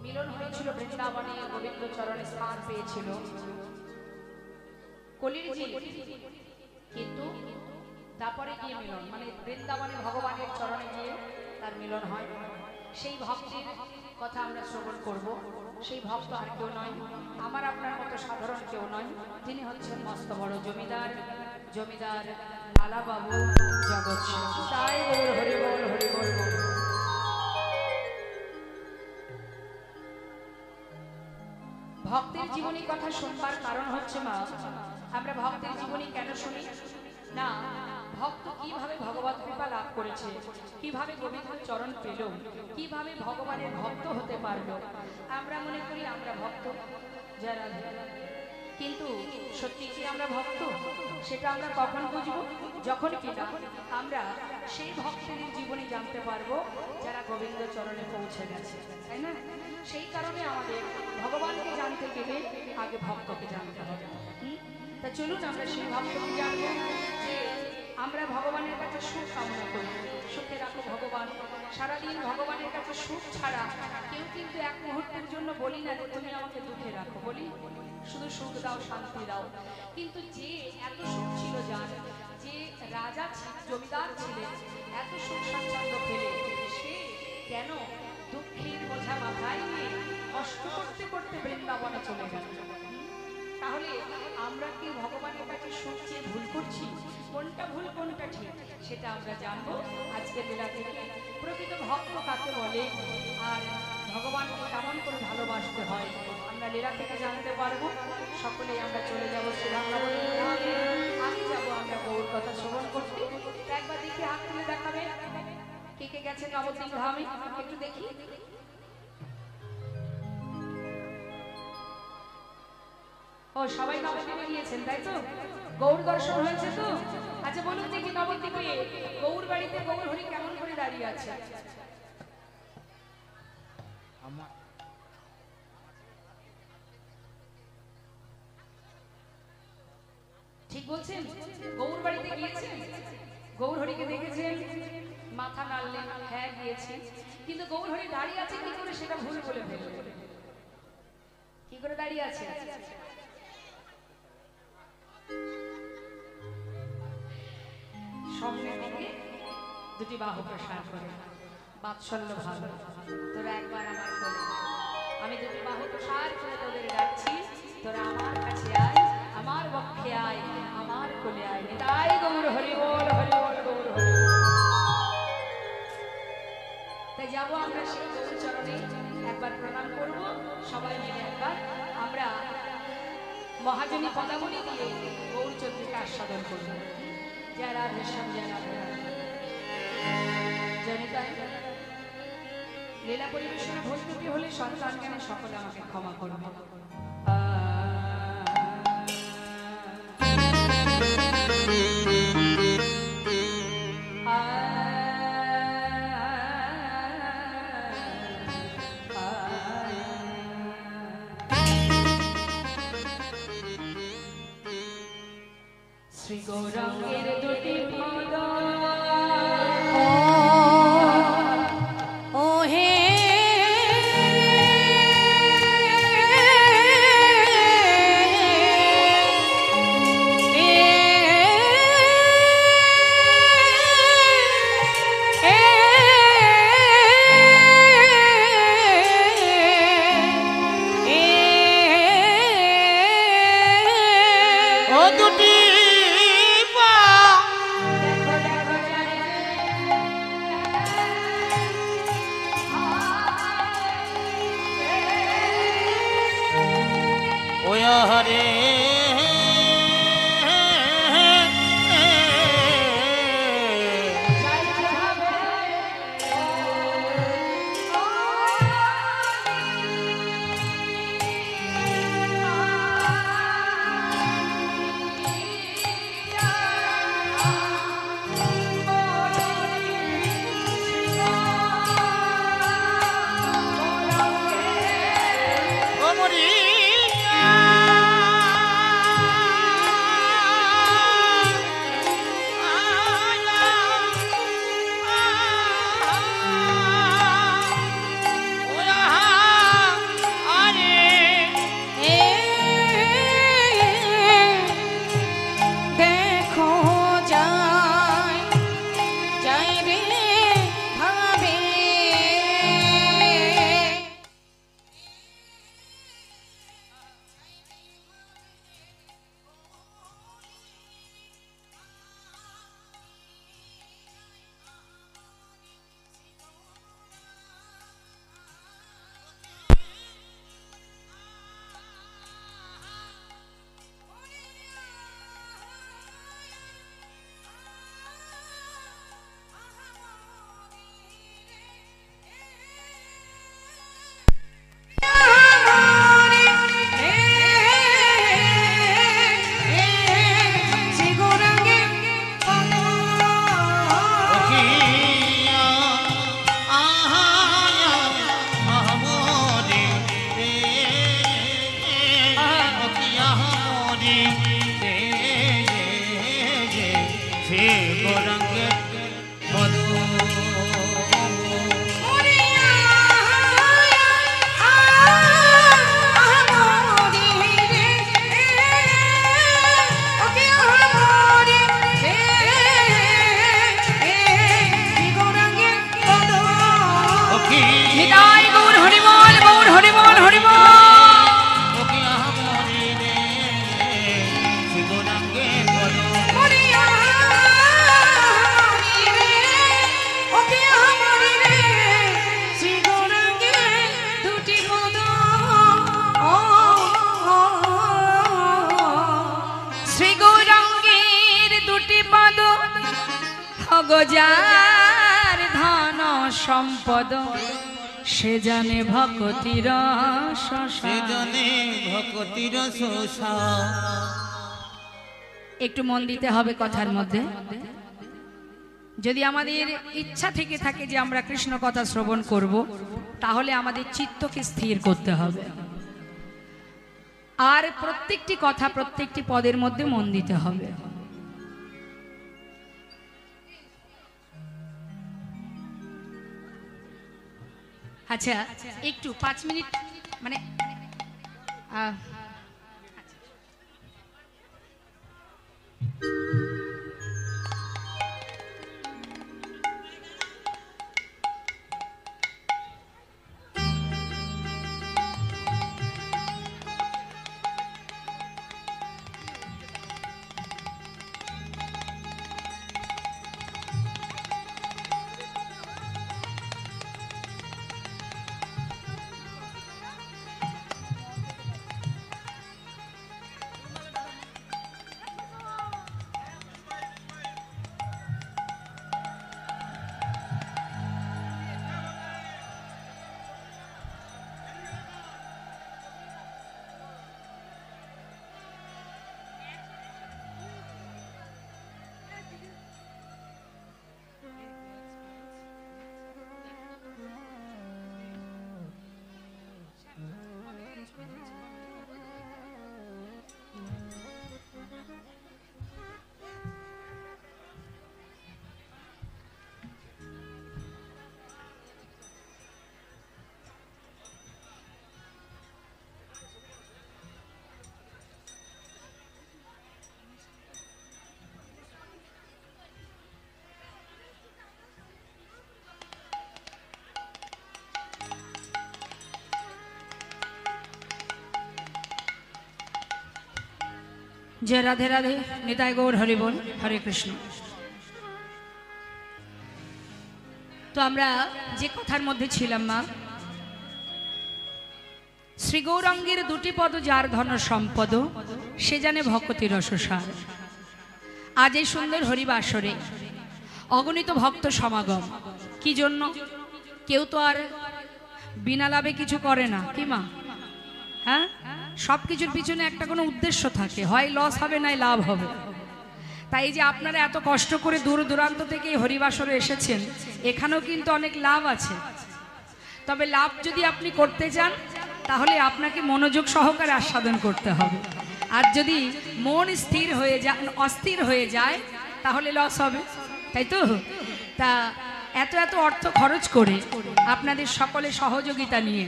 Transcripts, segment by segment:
মিলন হয়েছিল বৃন্দাবনে, গোবিন্দ চরণে স্থান পেয়েছিল কলির ঝিল, কিন্তু তারপরে গিয়ে মিলন মানে বৃন্দাবনে ভগবানের চরণে গিয়ে তার মিলন হয়। সেই ভক্তির কথা আমরা শ্রবণ করব। সেই ভক্ত আর কেউ নয়, আমার আপনার মতো সাধারণ কেউ নয়, তিনি হচ্ছেন মস্ত বড় জমিদার, জমিদার লালাবাবু জগৎ সিং। তাই বল হরি বল হরি বল। ভক্তের জীবনী কথা শুনবার কারণ হচ্ছে মা, আমরা ভক্তের জীবনী কেন শুনি না, ভক্ত কিভাবে ভগবত কৃপা লাভ করেছে, কিভাবে গোবিন্দ চরণ পেল, কিভাবে ভগবানের ভক্ত হতে পারলো। আমরা মনে করি আমরা ভক্ত, যারা কিন্তু সত্যি কি আমরা ভক্ত, সেটা আমরা কখন বুঝবো, যখন কিনা আমরা সেই ভক্তের জীবনী জানতে পারবো যারা গোবিন্দ চরণে পৌঁছে গেছে, তাই না? সেই কারণে আমাদের ভগবানকে জানতে গেলে আগে ভক্তকে জানতে হবে। তা চলুন আমরা সেই ভক্তকে জানবো যে আমরা ভগবানের কাছে সুখ কামনা করি, সুখে রাখো ভগবান। সারাদিন ভগবানের কাছে সুখ ছাড়া কেউ কিন্তু এক মুহূর্তের জন্য বলি না যে তুমি আমাকে দুঃখে রাখো, বলি শুধু সুখ দাও, শান্তি দাও। কিন্তু যে এত সুখ ছিল, যার যে রাজা জমিদার ছিলেন, এত সুখ স্বাচ্ছন্দ্য পেলে, সে কেন দুঃখের বোঝা মাথায় নিয়ে কষ্ট করতে করতে বৃন্দাবনে চলে গেল? তাহলে আমরা কি ভগবানের কাছে সুখ চেয়ে ভুল করছি? কোনটা ভুল কোনটা ঠিক সেটা আমরা জানবো আজকের লীলা থেকে। প্রকৃত ভক্ত কাকে বলে আর ভগবানকে কেমন করে ভালোবাসতে হয় আমরা লীলা থেকে জানতে পারবো। সকলেই আমরা চলে যাবো শ্রীরামনগরী ধামে। আগে যাবো আমরা গৌর কথা শ্রবণ করতে। একবার দেখি হাত তুলে দেখাবে কে কে গেছে নবদ্বীপ ধামে, একটু দেখি। ও সবাই নবদ্বীপে গিয়েছেন, তাই তো? গৌর দর্শন হয়েছে তো? আচ্ছা বলুন দেখি নবদ্বীপে গৌর বাড়িতে গৌর হরি কেমন করে দাঁড়িয়ে আছে? ঠিক বলছেন? গৌর বাড়িতে গিয়েছেন, গৌর হরিকে দেখেছেন, মাথা নাড়লেন, হ্যাঁ গিয়েছি। কিন্তু গৌর হরি দাঁড়িয়ে আছে কি করে সেটা ভুল বলে ফেললেন। কি করে দাঁড়িয়ে আছে? সামনের দিকে দুটি বাহু প্রসার করে বাৎসল্য ভালো, তোরা একবার আমার কোলে, আমি দুটি বাহু প্রসার করে তোদের ডাকছি, তোরা আমার কাছে আয়, আমার বক্ষে আয়, আমার কোলে আয়। তাই গৌর হরি বল হরি বল গৌর হরি। তাই যাবো আমরা সেই গৌর চরণে, একবার প্রণাম করব সবাই মিলে। একবার আমরা মহাজনী পদাবলী দিয়ে গৌর চন্দ্রকে আস্বাদন করব। জয় রাধে শ্যাম, জয় রাধে জনিতাই। লীলা পরিবেশনে ভুল ত্রুটি হলে সন্তান জ্ঞানে সকলে আমাকে ক্ষমা করবে। শ্রী গৌরাঙ্গের দুটি পদ ও হে দুটি নিতাই গৌর হরিবল, গৌর হরিবল, হরিবল। যার ধন সম্পদ সে জানে ভক্তির একটু মন দিতে হবে কথার মধ্যে। যদি আমাদের ইচ্ছা থেকে থাকে যে আমরা কৃষ্ণ কথা শ্রবণ করব, তাহলে আমাদের চিত্তকে স্থির করতে হবে, আর প্রত্যেকটি কথা প্রত্যেকটি পদের মধ্যে মন দিতে হবে। আচ্ছা, একটু 5 মিনিট মানে जय राधे राधे। निताय गौर हरि बोल, हरे कृष्ण। तो आमरा जे कथार मध्य छिलाम मा, श्री गौरांगेर दुटी पद जार धन सम्पद से जाने भक्ति रससार। आज এই সুন্দর হরিবাসরে অগণিত ভক্ত সমাগম। কি জন্য? কেউ তো আর বিনা লাভে কিছু করে না, কি মা? হ্যাঁ, সব কিছুর পিছনে একটা কোনো উদ্দেশ্য থাকে, হয় লস হবে নাই লাভ হবে। তাই যে আপনারা এত কষ্ট করে দূর দূরান্ত থেকে হরিবাসরে এসেছেন, এখানেও কিন্তু অনেক লাভ আছে। তবে লাভ যদি আপনি করতে চান তাহলে আপনাকে মনোযোগ সহকারে আস্বাদন করতে হবে। আর যদি মন স্থির হয়ে যায়, অস্থির হয়ে যায়, তাহলে লস হবে, তাই তো? তা এত এত অর্থ খরচ করে আপনাদের সকলে সহযোগিতা নিয়ে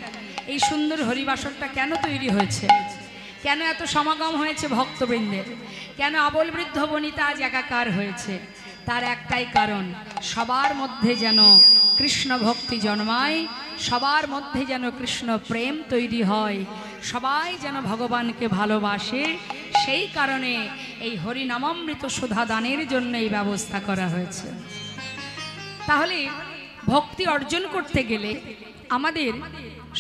এই সুন্দর হরিবাসরটা কেন তৈরি হয়েছে, কেন এত সমাগম হয়েছে ভক্তবৃন্দের, কেন আবল বৃদ্ধ বনিতা আজ একাকার হয়েছে, তার একটাই কারণ, সবার মধ্যে যেন কৃষ্ণ ভক্তি জন্মায়, সবার মধ্যে যেন কৃষ্ণ প্রেম তৈরি হয়, সবাই যেন ভগবানকে ভালোবাসে। সেই কারণে এই হরিনামামৃত সুধা দানের জন্য এই ব্যবস্থা করা হয়েছে। তাহলে ভক্তি অর্জন করতে গেলে আমাদের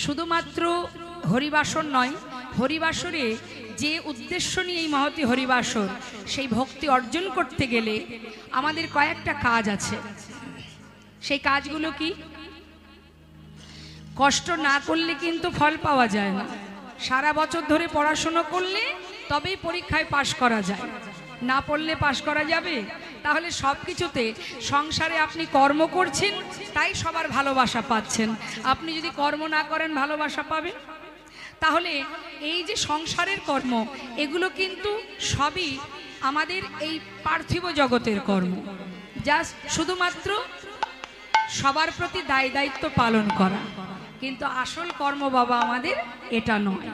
শুধুমাত্র হরিবাসর নয়, হরিবাসরে যে উদ্দেশ্য নিয়ে এই মহতী হরিবাসর, সেই ভক্তি অর্জন করতে গেলে আমাদের কয়েকটা কাজ আছে। সেই কাজগুলো কি? কষ্ট না করলে কিন্তু ফল পাওয়া যায় না। সারা বছর ধরে পড়াশোনা করলে তবেই পরীক্ষায় পাশ করা যায়, না পড়লে পাশ করা যাবে? তাহলে সব কিছুতে সংসারে আপনি কর্ম করছেন তাই সবার ভালোবাসা পাচ্ছেন। আপনি যদি কর্ম না করেন ভালোবাসা পাবেন? তাহলে এই যে সংসারের কর্ম, এগুলো কিন্তু সবই আমাদের এই পার্থিব জগতের কর্ম, যা শুধুমাত্র সবার প্রতি দায় দায়িত্ব পালন করা। কিন্তু আসল কর্ম বাবা আমাদের এটা নয়।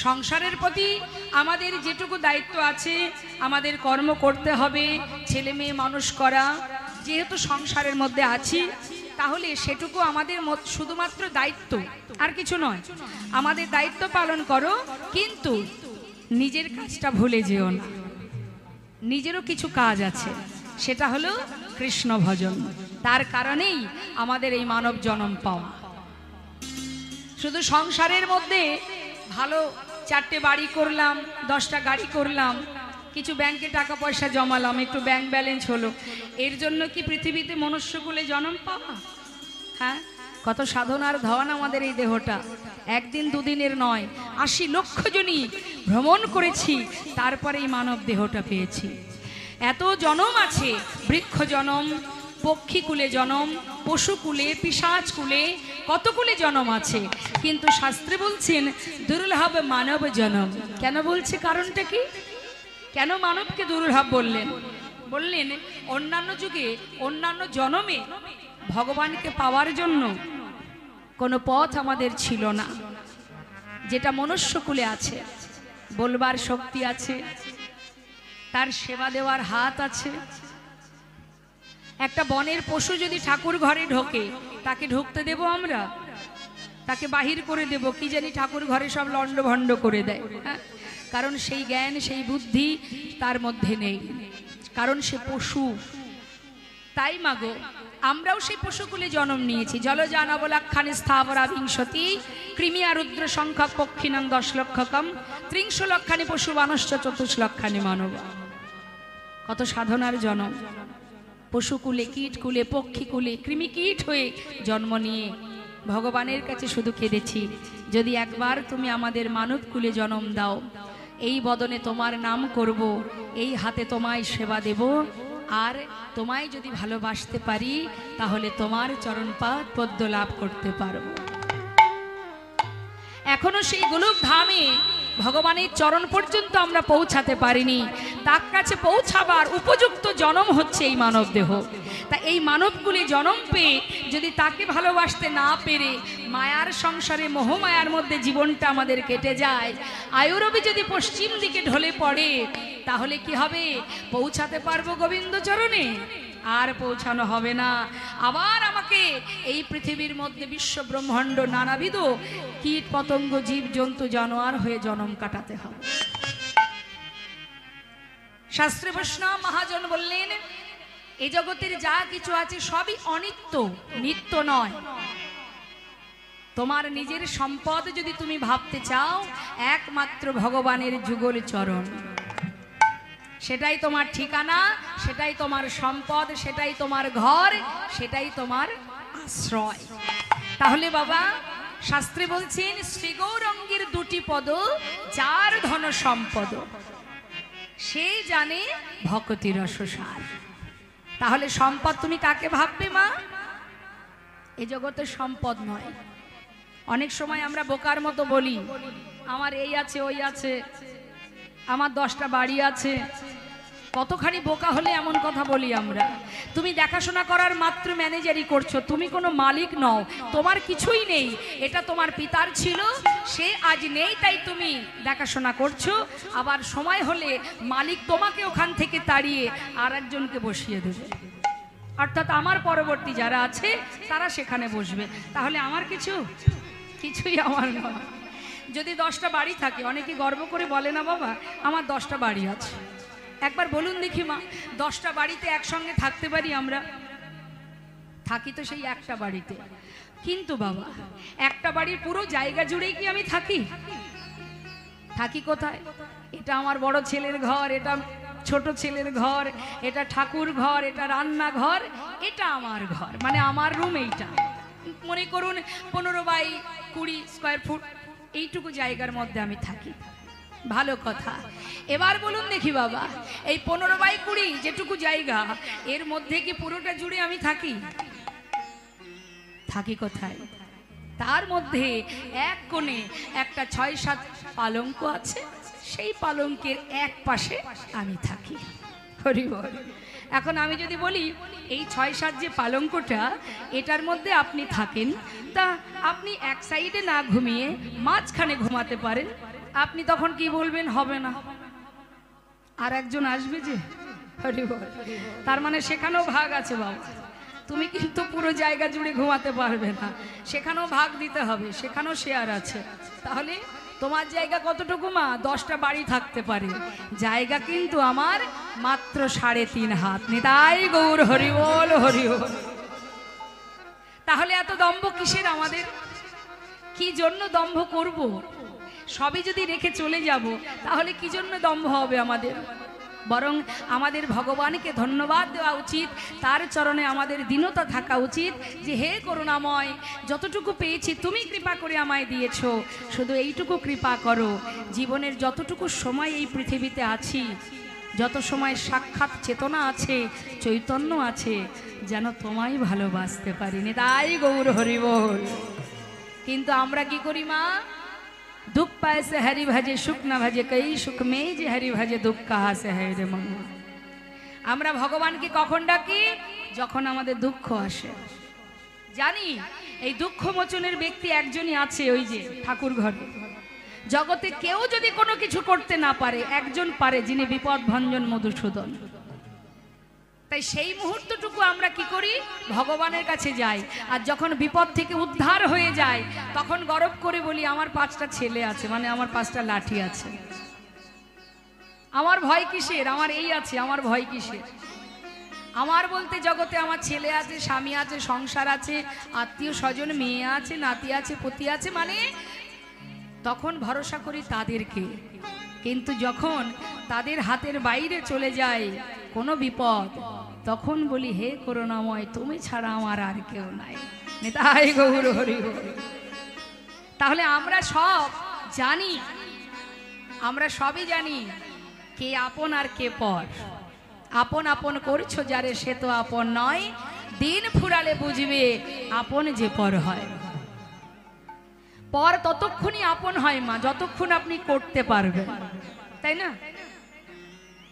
সংসারের প্রতি আমাদের যেটুকু দায়িত্ব আছে, আমাদের কর্ম করতে হবে, ছেলে মেয়ে মানুষ করা, যেহেতু সংসারের মধ্যে আছি তাহলে সেটুকু আমাদের শুধুমাত্র দায়িত্ব, আর কিছু নয়। আমাদের দায়িত্ব পালন করো, কিন্তু নিজের কাজটা ভুলে যেও না। নিজেরও কিছু কাজ আছে, সেটা হলো কৃষ্ণ ভজন। তার কারণেই আমাদের এই মানব জন্ম পাওয়া। শুধু সংসারের মধ্যে ভালো 4টে বাড়ি করলাম, 10টা গাড়ি করলাম, কিছু ব্যাংকে টাকা পয়সা জমালাম, একটু ব্যাংক ব্যালেন্স হলো, এর জন্য কি পৃথিবীতে মনুষ্যকুলে জন্ম পাওয়া? হ্যাঁ, কত সাধনার ধন আমাদের এই দেহটা। একদিন দুদিনের নয়, 80 লক্ষ জনই ভ্রমণ করেছি, তারপরে এই মানব দেহটা পেয়েছি। এত জনম আছে, বৃক্ষ জনম, পক্ষীকুলে জনম, পশুকুলে, পিশাচকুলে, কতকুলে জনম আছে, কিন্তু শাস্ত্রে বলছেন দুর্লভ মানব জনম। কেন বলছে? কারণটা কি? কেন মানবকে দুর্লভ বললেন? বললেন অন্যান্য যুগে, অন্যান্য জনমে ভগবানকে পাওয়ার জন্য কোনো পথ আমাদের ছিল না, যেটা মনুষ্যকুলে আছে। বলবার শক্তি আছে, তার সেবা দেওয়ার হাত আছে। একটা বনের পশু যদি ঠাকুর ঘরে ঢোকে, তাকে ঢুকতে দেব আমরা? তাকে বাহির করে দেব? কি জানি ঠাকুর ঘরে সব লন্ডভন্ড করে দেয়। হ্যাঁ, কারণ সেই জ্ঞান, সেই বুদ্ধি তার মধ্যে নেই, কারণ সে পশু। তাই মাগো, আমরাও সেই পশুকুলে জন্ম নিয়েছি। জলজানবলাখ্যানে স্থাবরা বিংশতি, কৃমিয়া রুদ্র সংখ্যক পক্ষিণাং 10 লক্ষকম, 30 লক্ষানি পশু বানশ্চ 24 লক্ষানি মানব। কত সাধনার জন্ম। পশুকুলে, কীটকুলে, পক্ষীকুলে, কৃমিকীট হয়ে জন্ম নিয়ে ভগবানের কাছে শুধু কেঁদেছি, যদি একবার তুমি আমাদের মানবকুলে জন্ম দাও, এই বদনে তোমার নাম করব, এই হাতে তোমায় সেবা দেব, আর তোমায় যদি ভালোবাসতে পারি, তাহলে তোমার চরণপাদ পদ্ম লাভ করতে পারবো। এখনো সেই গোলক ধামে ভগবানের চরণ পর্যন্ত আমরা পৌঁছাতে পারিনি। তার কাছে পৌঁছাবার উপযুক্ত জনম হচ্ছে এই মানব দেহ। তা এই মানবকুলে জনম পেয়ে যদি তাকে ভালোবাসতে না পেরে মায়ার সংসারে, মোহমায়ার মধ্যে জীবনটা আমাদের কেটে যায়, আয়ুরবি যদি পশ্চিম দিকে ঢলে পড়ে, তাহলে কি হবে? পৌঁছাতে পারবো গোবিন্দ চরণে? আর পৌঁছানো হবে না। আবার আমাকে এই পৃথিবীর মধ্যে বিশ্ব ব্রহ্মাণ্ড নানাবিধ কীট পতঙ্গ, জীব জন্তু, জানোয়ার হয়ে জন্ম কাটাতে হবে। শাস্ত্রে বৈষ্ণব মহাজন বললেন, এই জগতের যা কিছু আছে সবই অনিত্য, নিত্য নয়। তোমার নিজের সম্পদ যদি তুমি ভাবতে চাও, একমাত্র ভগবানের যুগল চরণ। সেটাই তোমার ঠিকানা, সেটাই তোমার সম্পদ, সেটাই তোমার ঘর, সেটাই তোমার আশ্রয়। তাহলে বাবা, শাস্ত্রে বলছেন শ্রী গৌরাঙ্গের 2টি পদ, যার ধন সম্পদ, সে জানে ভক্তি রসসার। তাহলে সম্পদ তুমি কাকে ভাববে মা? এই জগতের সম্পদ নয়। অনেক সময় আমরা বোকার মতো বলি, আমার এই আছে, ওই আছে, আমার 10টা বাড়ি আছে। কতখানি বোকা হলে এমন কথা বলি আমরা। তুমি দেখাশোনা করার মাত্র ম্যানেজারই করছো, তুমি কোনো মালিক নও, তোমার কিছুই নেই। এটা তোমার পিতার ছিল, সে আজ নেই, তাই তুমি দেখাশোনা করছো। আবার সময় হলে মালিক তোমাকে ওখান থেকে তাড়িয়ে আর একজনকে বসিয়ে দেবে, অর্থাৎ আমার পরবর্তী যারা আছে তারা সেখানে বসবে। তাহলে আমার কিছুই আমার নয়। যদি 10টা বাড়ি থাকে, অনেকে গর্ব করে বলে না বাবা আমার 10টা বাড়ি আছে। একবার বলুন দেখি মা, 10টা বাড়িতে একসঙ্গে থাকতে পারি আমরা? থাকি তো সেই একটা বাড়িতে, কিন্তু বাবা একটা বাড়ির পুরো জায়গা জুড়েই কি আমি থাকি? থাকি কোথায়? এটা আমার বড় ছেলের ঘর, এটা ছোট ছেলের ঘর, এটা ঠাকুর ঘর, এটা রান্নাঘর, এটা আমার ঘর, মানে আমার রুম এইটা। মনে করুন 15 বাই 20 স্কয়ার ফুট, এইটুকু জায়গার মধ্যে আমি থাকি। ভালো কথা। এবার বলুন দেখি বাবা, এই 15 বাই 20 যেটুকু জায়গা, এর মধ্যে কি পুরোটা জুড়ে আমি থাকি? থাকি কোথায়? তার মধ্যে এক কোণে একটা 6-7 পালঙ্ক আছে, সেই পালঙ্কের এক পাশে আমি থাকি। হরি বল। এখন আমি যদি বলি এই 6-7 যে পালঙ্কটা, এটার মধ্যে আপনি থাকেন, তা আপনি এক সাইডে না ঘুমিয়ে মাঝখানে ঘুমাতে পারেন, আপনি তখন কি বলবেন? হবে না, আর একজন আসবে যে। হরি বল। তার মানে সেখানেও ভাগ আছে বাবা। তুমি কিন্তু পুরো জায়গা জুড়ে ঘুমাতে পারবে না, সেখানেও ভাগ দিতে হবে, সেখানেও শেয়ার আছে। তাহলে তোমার জায়গা কতটুকু মা? 10টা বাড়ি থাকতে পারে, জায়গা কিন্তু আমার মাত্র 3.5 হাত। নিতাই গৌর হরি বল, হরি বল। তাহলে এত দম্ভ কিসের আমাদের? কি জন্য দম্ভ করব? সবই যদি রেখে চলে যাব, তাহলে কি জন্য দম্ভ হবে আমাদের? বরং আমাদের ভগবানকে ধন্যবাদ দেওয়া উচিত, তার চরণে আমাদের দীনতা থাকা উচিত যে হে করুণাময়, যতটুকু পেয়েছি তুমি কৃপা করে আমায় দিয়েছো, শুধু এইটুকু কৃপা করো। জীবনের যতটুকু সময় এই পৃথিবীতে আছি, যত সময় সাক্ষাৎ চেতনা আছে, চৈতন্য আছে, যেন তোমায় ভালোবাসতে পারিনি। তাই গৌর হরি বল। কিন্তু আমরা কি করি মা? दुख पाए से हरि भजे, सुख न भजे कई सुख में जे हरि भजे, दुख कहाँ से है रे मंगल। আমরা ভগবানকে কখন ডাকি? যখন আমাদের দুঃখ আসে। জানি এই দুঃখ মোচনের ব্যক্তি একজনই আছে, ওই যে ঠাকুর ঘরে। জগতে কেউ যদি কোনো কিছু করতে না পারে, একজন পারে, যিনি বিপদ ভঞ্জন মধুসূদন। তাই সেই মুহূর্তটুকু আমরা কি করি? ভগবানের কাছে যাই। আর যখন বিপদ থেকে উদ্ধার হয়ে যায়, তখন গর্ব করে বলি আমার 5টা ছেলে আছে, মানে আমার 5টা লাঠি আছে, আমার ভয় কিসের? আমার এই আছে, আমার ভয় কিসের? আমার বলতে জগতে আমার ছেলে আছে, স্বামী আছে, সংসার আছে, আত্মীয় স্বজন, মেয়ে আছে, নাতি আছে, পতি আছে, মানে তখন ভরসা করি তাদেরকে। কিন্তু যখন তাদের হাতের বাইরে চলে যায় কোনো বিপদ, তখন বলি হে করুণাময়, তুমি ছাড়া আমার আর কেউ নাই। নিতাই গৌর হরি হরি। তাহলে আমরা সব জানি, আমরা সবই জানি কে আপন আর কে পর। আপন আপন করছো যারে, সে তো আপন নয়, দিন ফুরালে বুঝবে আপন যে পর হয়। পর ততক্ষণই আপন হয় মা, যতক্ষণ আপনি করতে পারবেন, তাই না?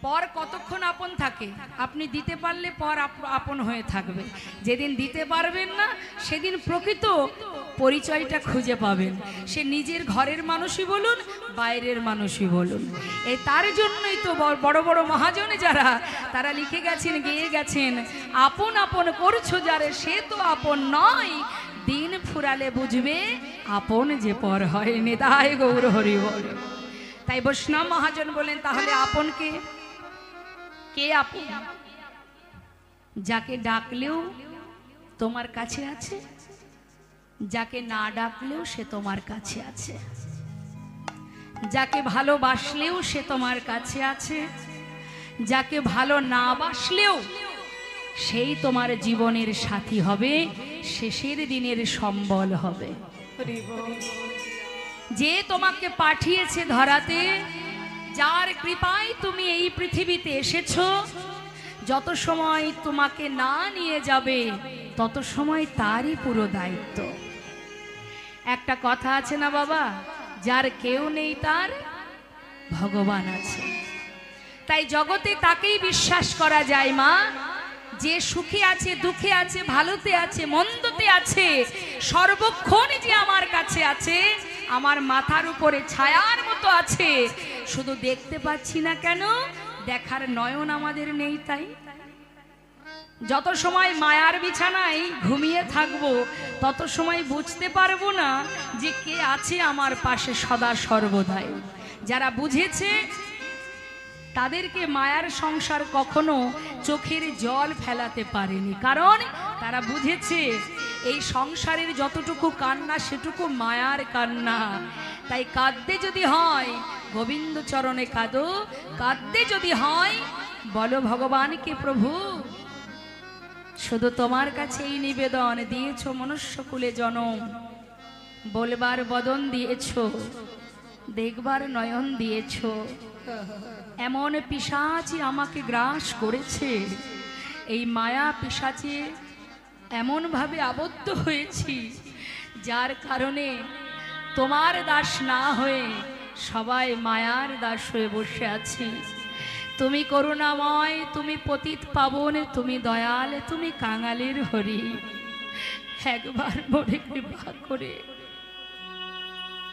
পর কতক্ষণ আপন থাকে? আপনি দিতে পারলে পর আপন হয়ে থাকবে। যেদিন দিতে পারবেন না, সেদিন প্রকৃত পরিচয়টা খুঁজে পাবেন। সে নিজের ঘরের মানুষই বলুন, বাইরের মানুষই বলুন। এই তার জন্যই তো বড় বড় মহাজন যারা, তারা লিখে গেছেন, গেয়ে গেছেন, আপন আপন করছো যারে, সে তো আপন নয়, দিন ফুরালে বুঝবে আপন যে পর হয়। নিতাই গৌর হরি বল। তাই বৈষ্ণব মহাজন বলেন, তাহলে আপন কে? কে আপন? যাকে ডাকলেও তোমার কাছে আছে, যাকে না ডাকলেও সে তোমার কাছে আছে, যাকে ভালোবাসলেও সে তোমার কাছে আছে, যাকে ভালো না বাসলেও সেই তোমার জীবনের সাথী হবে, শেষের দিনের সম্বল হবে। যে তোমাকে পাঠিয়েছে ধরাতে, যার কৃপায় তুমি এই পৃথিবীতে এসেছো, যত সময় তোমাকে না নিয়ে যাবে, তত সময় তারই পুরো দায়িত্ব। একটা কথা আছে না বাবা, যার কেউ নেই তার ভগবান আছে। তাই জগতে তাকেই বিশ্বাস করা যায় মা, যে সুখে আছে, দুঃখে আছে, ভালোতে আছে, মন্দতে আছে, সর্বক্ষণ যে আমার কাছে আছে, আমার মাথার উপরে ছায়ার মতো আছে। শুধু দেখতে পাচ্ছি না কেন? দেখার নয়ন আমাদের নেই। তাই যত সময় মায়ার বিছানায় ঘুমিয়ে থাকবো, তত সময় বুঝতে পারবো না যে কে আছে আমার পাশে সদা সর্বদাই। যারা বুঝেছে তাদেরকে মায়ার সংসার কখনো চোখের জল ফেলাতে পারেনি, কারণ তারা বুঝেছে এই সংসারের যতটুকু কান্না সেটুকু মায়ার কান্না। তাই কাঁদতে যদি হয় গোবিন্দ চরণে কাঁদো, কাঁদতে যদি হয় বলো ভগবানকে, প্রভু শুধু তোমার কাছে এই নিবেদন, দিয়েছো মনুষ্যকুলে জনম, বলবার বদন দিয়েছো, দেখবার নয়ন দিয়েছো, এমন পিশাচি আমাকে গ্রাস করেছে, এই মায়া পিশাচে এমন ভাবে আবদ্ধ হয়েছি, যার কারণে তোমার দাস না হয়ে সবাই মায়ার দাস হয়ে বসে আছি। তুমি করুণাময়, তুমি পতিত পাবন, তুমি দয়াল, তুমি কাঙালের হরি। একবার মনে কৃপা করে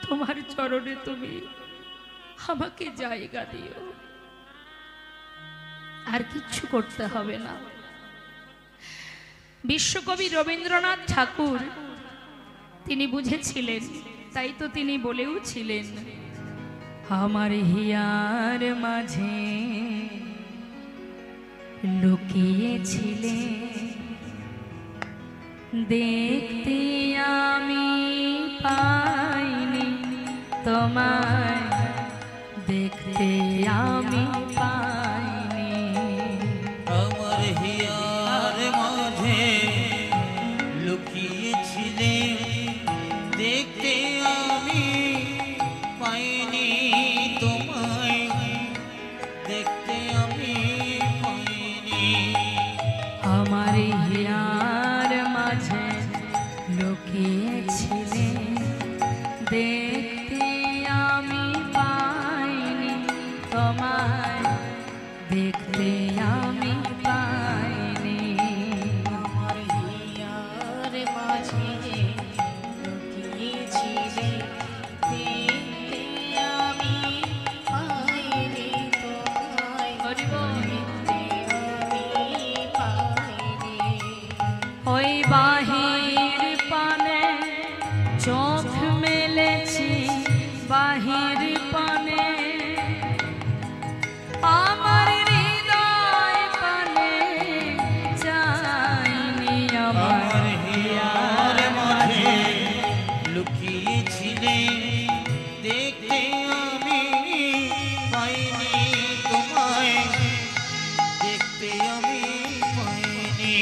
তোমার চরণে তুমি আমাকে জায়গা দিও, আর কিচ্ছু করতে হবে না। বিশ্বকবি রবীন্দ্রনাথ ঠাকুর তিনি বুঝেছিলেন, তাই তো তিনি বলেও ছিলেন, আমার হিয়ার মাঝে লুকিয়েছিলে, দেখতে আমি পাইনি তোমায়, দেখতে আমি পাইনি। আমার হিয়ার মাঝে লুকিয়েছিলে, দেখতে আমি পাইনি তোমায়, দেখতে আমি পাইনি। আমার হিয়ার মাঝে লুকিয়েছিলে, দেখতে আমি পাইনি তোমায়, দেখতে আমি পাইনি। আমার হিয়ার মাঝে লুকিয়েছিলে, দেখতে আমি পাইনি তোমায়, দেখতে আমি পাইনি। ওই বাহির পানে চোখ মেলেছি, বাহির পানে আমার হৃদয় পানে চাইনি। আমার হিয়ার মাঝে লুকিয়েছিলে, দেখতে আমি পাইনি তোমায়, দেখতে আমি পাইনি।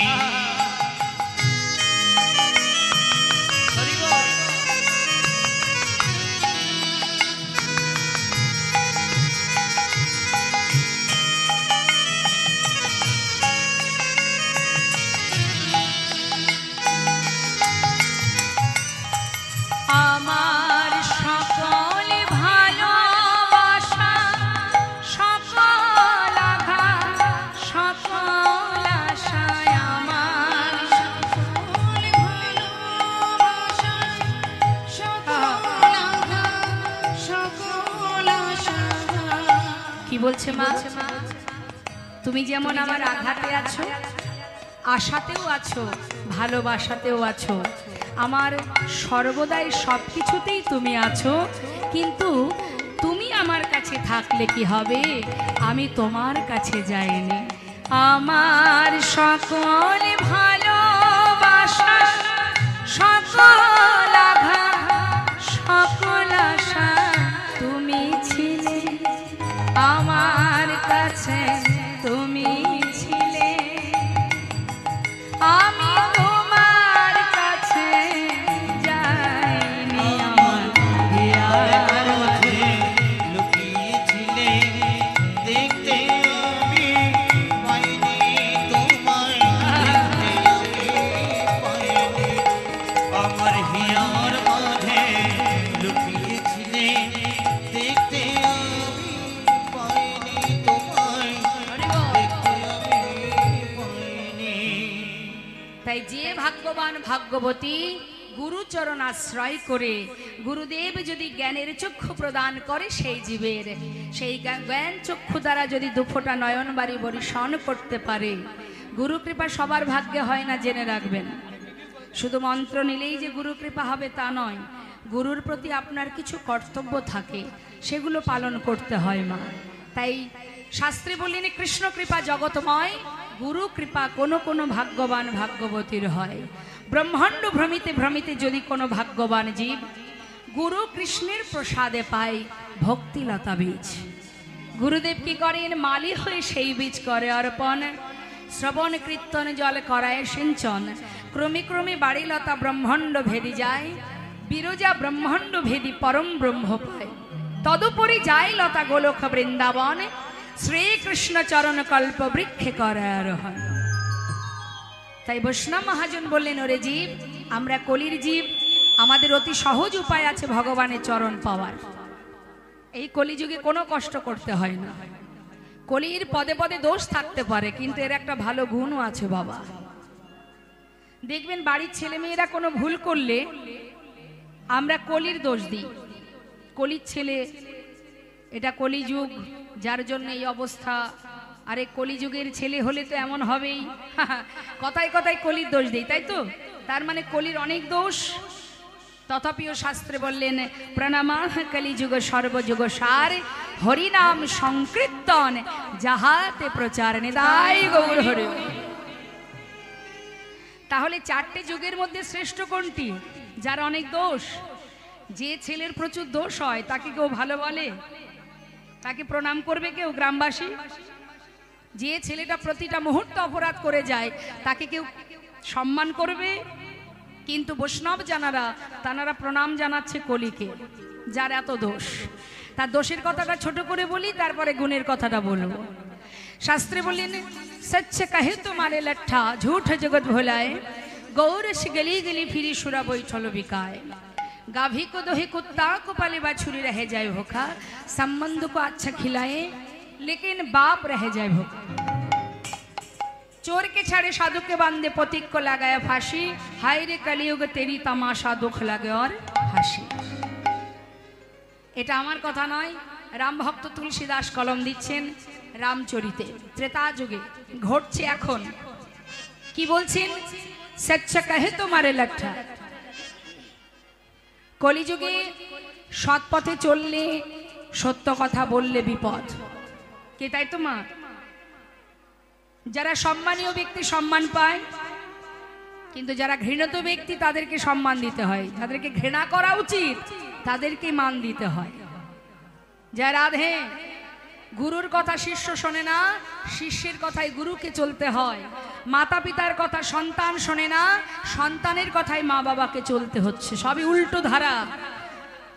আমার সকল ভালোবাসা, সকল আঘাত, সকল আশায় আমার সকল ভালোবাসা, সকল আঘাত, সকল আশা। কি বলছে মা? তুমি যেমন আমার আঘাতে আছো, আশাতেও আছো, ভালোবাসাতেও আছো, আমার সর্বদাই সব কিছুতেই তুমি আছো। কিন্তু তুমি আমার কাছে থাকলে কি হবে, আমি তোমার কাছে যাইনি। আমার সকল ভালোবাসা, সকল আঘাত, সকল আশা তুমি ছিলে আমার কাছে, তুমি ছিলে, আমি তোমার কাছে যাইনি। আমার হিয়ার মাঝে লুকিয়েছিলে, দেখতে আমি পাইনি তোমায়, দেখতে আমি পাইনি। আমার হিয়ার মাঝে লুকিয়েছিলে, দেখতে আমি পাইনি তোমায়, দেখতে আমি পাইনি। তাই যে ভাগ্যবান ভাগ্যবতী গুরুচরণ আশ্রয় করে গুরুদেব যদি জ্ঞানের চক্ষু প্রদান করে সেই জীবের, সেই জ্ঞান চক্ষু দ্বারা যদি দুফোঁটা নয়ন বাড়ি বরিশন করতে পারে, গুরু কৃপা সবার ভাগ্যে হয় না, জেনে রাখবেন। শুধু মন্ত্র নিলেই যে গুরু কৃপা হবে তা নয়, গুরুর প্রতি আপনার কিছু কর্তব্য থাকে, সেগুলো পালন করতে হয় মা। তাই শাস্ত্রে বললেন, কৃষ্ণ কৃপা জগৎময়, গুরু কৃপা কোনো কোনো ভাগ্যবান ভাগ্যবতীর হয়। ব্রহ্মাণ্ড ভ্রমিতে ভ্রমিতে যদি কোনো ভাগ্যবান জীব গুরু কৃষ্ণের প্রসাদে পায় ভক্তিলতা বীজ, গুরুদেব কি করেন, মালি হয়ে সেই বীজ করে অর্পণ। শ্রবণ কীর্তন জল করায় সিঞ্চন, ক্রমে ক্রমে বাড়িলতা ব্রহ্মাণ্ড ভেদি যায়, বিরজা ব্রহ্মাণ্ড ভেদি পরম ব্রহ্ম পায়। তদুপরি যায় লতা গোলক বৃন্দাবন, শ্রীকৃষ্ণ চরণ কল্প বৃক্ষে করে আরোহণ। তাই বৈষ্ণব মহাজন বললেন, ওরে জীব, আমরা কলির জীব, আমাদের অতি সহজ উপায় আছে ভগবানের চরণ পাওয়ার। এই কলিযুগে কোনো কষ্ট করতে হয় না। কলির পদে পদে দোষ থাকতে পারে, কিন্তু এর একটা ভালো গুণও আছে বাবা। দেখবেন বাড়ির ছেলেমেয়েরা কোনো ভুল করলে আমরা কলির দোষ দিই, কলির ছেলে, এটা কলিযুগ, যার জন্য এই অবস্থা, আরে কলিযুগের ছেলে হলে তো এমন হবেই। কথায় কথায় কলির দোষ দেই, তাই তো? তার মানে কলির অনেক দোষ। তথাপিও শাস্ত্রে বললেন প্রণামা কলিযুগ সর্বযুগ সার হরিনাম সংকীর্তন যাহাতে প্রচার নিদায় গৌর হরি। তাহলে চারটে যুগের মধ্যে শ্রেষ্ঠ কোনটি? যার অনেক দোষ। যে ছেলের প্রচুর দোষ হয় তাকে কেউ ভালো বলে? তাকে প্রণাম করবে কেউ গ্রামবাসী? যে ছেলেটা প্রতিটা মুহূর্তে অপরাধ করে যায় তাকে কেউ সম্মান করবে? কিন্তু বৈষ্ণব জানারা তানারা প্রণাম জানাচ্ছে কলিকে, যার এত দোষ। তার দোষের কথাটা ছোট করে বলি, তারপরে গুণের কথাটা বলবো। শাস্ত্রে বললেন সচ্চ কহে তোমারে লঠা ঝুঠ জগৎ ভোলায় गौरस गली गली फिरी सुरा बैठल बिकाए गाभी को दोहे कुत्ता को पाले बाछुरी रह जाए भूखा संबंध को अच्छा खिलाए लेकिन बाप रह जाए भूखा चोर के छाड़े साधु के बांधे पथिक को लगाया फांसी हाय रे कलियुग तेरी तमाशा दुख लगे और हासि। এটা আমার কথা নয়, রাম ভক্ত তুলসীদাস কলম দিচ্ছেন রামচরিতে, ত্রেতা যুগে ঘটছে এখন। কি বলছেন? সচ্চা কহে তোমারে লঠা। কলিযুগে সৎ পথে চললে সত্য কথা বললে বিপদ। কে তাই তো মা? যারা সম্মানীয় ব্যক্তি সম্মান পায়, কিন্তু যারা ঘৃণিত ব্যক্তি তাদেরকে সম্মান দিতে হয়, যাদেরকে ঘৃণা করা উচিত তাদেরকে মান দিতে হয়। জয় রাধে। গুরুর কথা শিষ্য শোনে না, শিষ্যের কথায় গুরুকে চলতে হয়। মাতা পিতার কথা সন্তান শোনে না, সন্তানের কথায় মা বাবাকে চলতে হচ্ছে। সবই উল্টো ধারা।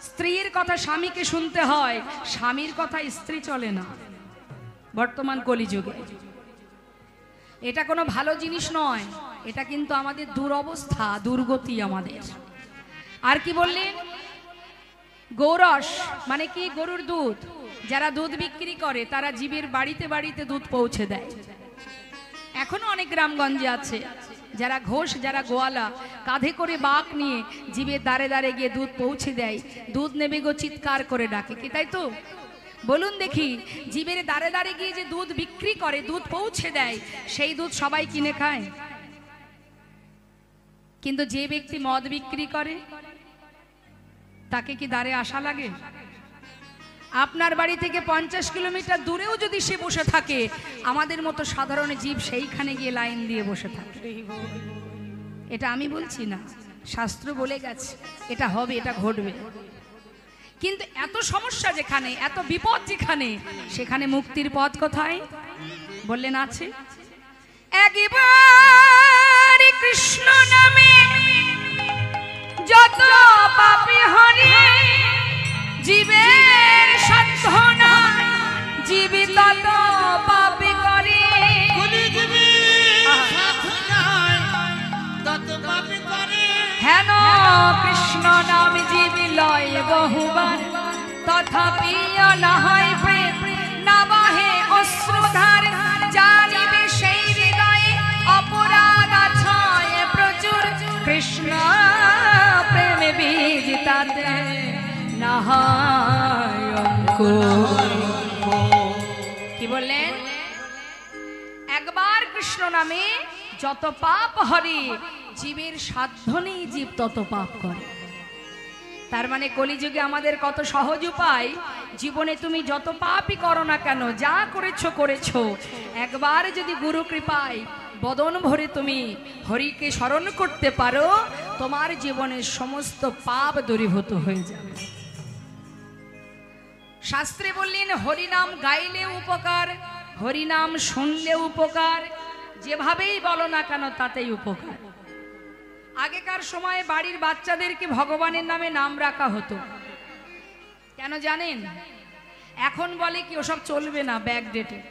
স্ত্রীর কথা স্বামীকে শুনতে হয়, স্বামীর কথা স্ত্রী চলে না বর্তমান কলিযুগে। এটা কোনো ভালো জিনিস নয়, এটা কিন্তু আমাদের দুরবস্থা, দুর্গতি আমাদের। আর কি বললেন? গৌরস মানে কি? গরুর দুধ। যারা দুধ বিক্রি করে তারা জীবের বাড়িতে বাড়িতে দুধ পৌঁছে দেয়। এখনো অনেক গ্রামগঞ্জে আছে যারা ঘোষ, যারা গোয়ালা, কাঁধে করে বাঁক নিয়ে জীবের দ্বারে দ্বারে গিয়ে দুধ পৌঁছে দেয়। দুধ নেবে গো চিৎকার করে ডাকে। কি তাই তো? বলুন দেখি, জীবের দ্বারে দ্বারে গিয়ে যে দুধ বিক্রি করে, দুধ পৌঁছে দেয়, সেই দুধ সবাই কিনে খায়। কিন্তু যে ব্যক্তি মদ বিক্রি করে তাকে কি দ্বারে আসা লাগে? আপনার বাড়ি থেকে 50 কিলোমিটার দূরেও যদি সে বসে থাকে, আমাদের মতো সাধারণ জীব সেইখানে গিয়ে লাইন দিয়ে বসে থাকে। এটা আমি বলছি না, শাস্ত্র বলে গেছে এটা হবে, এটা ঘটবে। কিন্তু এত সমস্যা যেখানে, এত বিপদ যেখানে, সেখানে মুক্তির পথ কোথায়? বললেন আছে। একবার কৃষ্ণ নামে যত পাপী হরি জীবের সাধ্য না, জীবী তত পাপী করে। হেন কৃষ্ণ নাম জীবী লয় বহুবার, তথাপি না হয় প্রেম, না বাহে অশ্রুধার। জানিবে সেই হৃদয়ে অপরাধ আছে প্রচুর, কৃষ্ণ প্রেমে বীজ তাতে না হয় অঙ্কুর। কি বললেন? একবার কৃষ্ণ নামে যত পাপ হরে, জীবের সাধ্য নেই জীব তত পাপ করে। তার মানে কলিযুগে আমাদের কত সহজ উপায়। জীবনে তুমি যত পাপই করো না কেন, যা করেছো করেছো, একবার যদি গুরু কৃপায় বদন ভরে তুমি হরিকে স্মরণ করতে পারো, তোমার জীবনের সমস্ত পাপ দূরীভূত হয়ে যাবে। শাস্ত্রে বললেন হরিনাম গাইলে উপকার, হরিনাম শুনলে উপকার, যেভাবেই বলো না কেন তাতেই উপকার। আগেকার সময়ে বাড়ির বাচ্চাদেরকে ভগবানের নামে নাম রাখা হতো। কেন জানেন? এখন বলে কি ওসব চলবে না, ব্যাকডেটেড,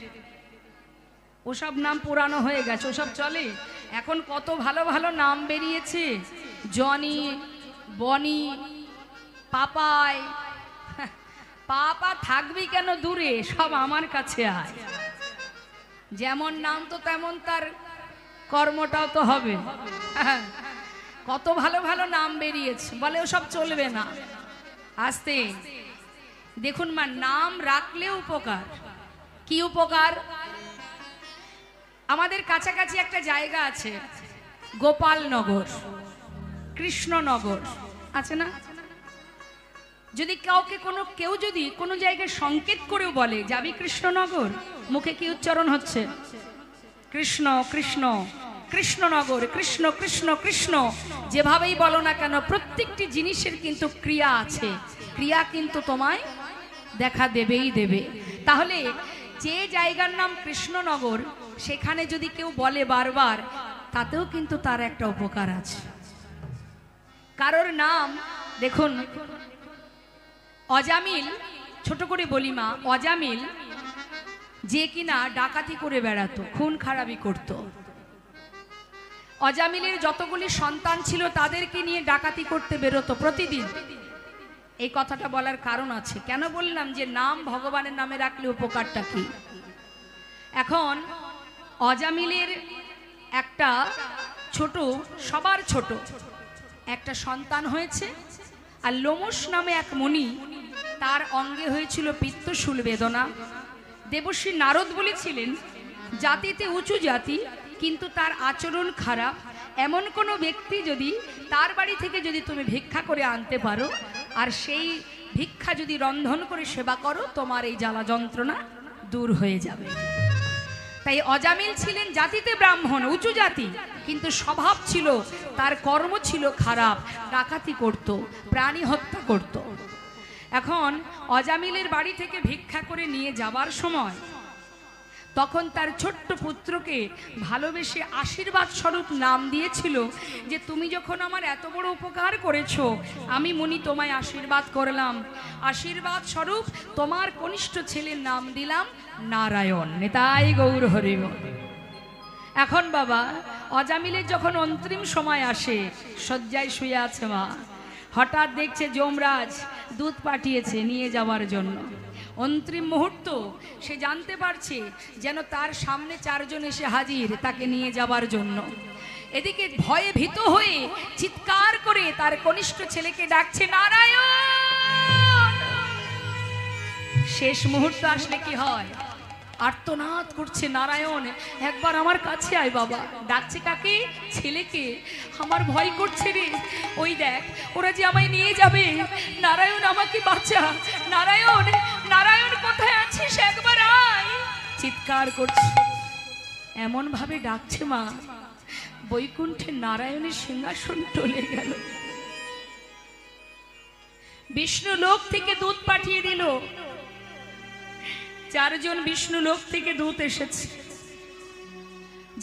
ওসব নাম পুরানো হয়ে গেছে, ওসব চলে। এখন কত ভালো ভালো নাম বেরিয়েছে, জনি, বনি, পাপাই। পাপা থাকবি কেন দূরে, সব আমার কাছে আয়। যেমন নাম তো তেমন তার কর্মটাও তো হবে। কত ভালো ভালো নাম বেরিয়েছে, বলে ওসব চলবে না। আস্তে দেখুন মা, নাম রাখলে উপকার। কি উপকার? আমাদের কাছাকাছি একটা জায়গা আছে, গোপালনগর, কৃষ্ণনগর আছে না? যদি কেউ যদি কোনো জায়গায় সংকেত করেও বলে যাবি কৃষ্ণনগর, মুখে কি উচ্চারণ হচ্ছে? কৃষ্ণ কৃষ্ণ, কৃষ্ণনগর, কৃষ্ণ কৃষ্ণ কৃষ্ণ। যেভাবেই বলো না কেন, প্রত্যেকটি জিনিসের কিন্তু ক্রিয়া আছে, ক্রিয়া কিন্তু তোমায় দেখা দেবেই দেবে। তাহলে যে জায়গার নাম কৃষ্ণনগর, সেখানে যদি কেউ বলে বারবার, তাতেও কিন্তু তার একটা উপকার আছে। কারোর নাম দেখুন, অজামিল, ছোট করে বলি মা, অজামিল যে কিনা ডাকাতি করে বেড়াতো, খুন খারাপি করত, অজামিলের যতগুলি সন্তান ছিল তাদেরকে নিয়ে ডাকাতি করতে বেরোতো প্রতিদিন। এই কথাটা বলার কারণ আছে। কেন বললাম যে নাম ভগবানের নামে রাখলে উপকারটা কি? এখন অজামিলের একটা ছোট, সবার ছোট একটা সন্তান হয়েছে, আর লোমশ নামে এক মুনি, তার অঙ্গে হয়েছিল পিত্তশূল বেদনা। দেবশ্রী নারদ বলেছিলেন, জাতিতে উঁচু জাতি কিন্তু তার আচরণ খারাপ, এমন কোনো ব্যক্তি যদি তার বাড়ি থেকে যদি তুমি ভিক্ষা করে আনতে পারো, আর সেই ভিক্ষা যদি রন্ধন করে সেবা করো, তোমার এই জ্বালা যন্ত্রণা দূর হয়ে যাবে। তাই অজামিল ছিলেন জাতিতে ব্রাহ্মণ, উঁচু জাতি, কিন্তু স্বভাব ছিল, তার কর্ম ছিল খারাপ, ডাকাতি করত, প্রাণী হত্যা করত। এখন অজামিলের বাড়ি থেকে ভিক্ষা করে নিয়ে যাবার সময় তখন তার ছোট্ট পুত্রকে ভালোবেসে আশীর্বাদ স্বরূপ নাম দিয়েছিল যে তুমি যখন আমার এত বড় উপকার করেছো, আমি মুনি তোমায় আশীর্বাদ করলাম, আশীর্বাদ স্বরূপ তোমার কনিষ্ঠ ছেলের নাম দিলাম নারায়ণ। নেতাই গৌর হরি বল। এখন বাবা, অজামিলের যখন অন্তিম সময় আসে, শয্যায় শুয়ে আছে মা, হঠাৎ দেখছে যমরাজ দুধ পাঠিয়েছে নিয়ে যাওয়ার জন্য। অন্তিম মুহূর্ত সে জানতে পারছে যেন তার সামনে চারজন এসে হাজির তাকে নিয়ে যাবার জন্য। এদিকে ভয়ে ভীত হয়ে চিৎকার করে তার কনিষ্ঠ ছেলেকে ডাকছে নারায়ণ। শেষ মুহূর্ত আসলে কি হয়? আর্তনাদ করছে, নারায়ণ একবার আমার কাছে আয় বাবা। ডাকছে কাকে? ছেলেকে। আমার ভয় করছে রে, ওই দেখ ওরা যে আমায় নিয়ে যাবে, নারায়ণ আমাকে বাঁচা, নারায়ণ নারায়ণ কোথায় আছিস, একবার আয়। চিৎকার করছে, এমন ভাবে ডাকছে মা, বৈকুণ্ঠে নারায়ণের সিংহাসন টলে গেল। বিষ্ণু লোক থেকে দূত পাঠিয়ে দিল, চারজন বিষ্ণু লোক থেকে দূত এসেছে।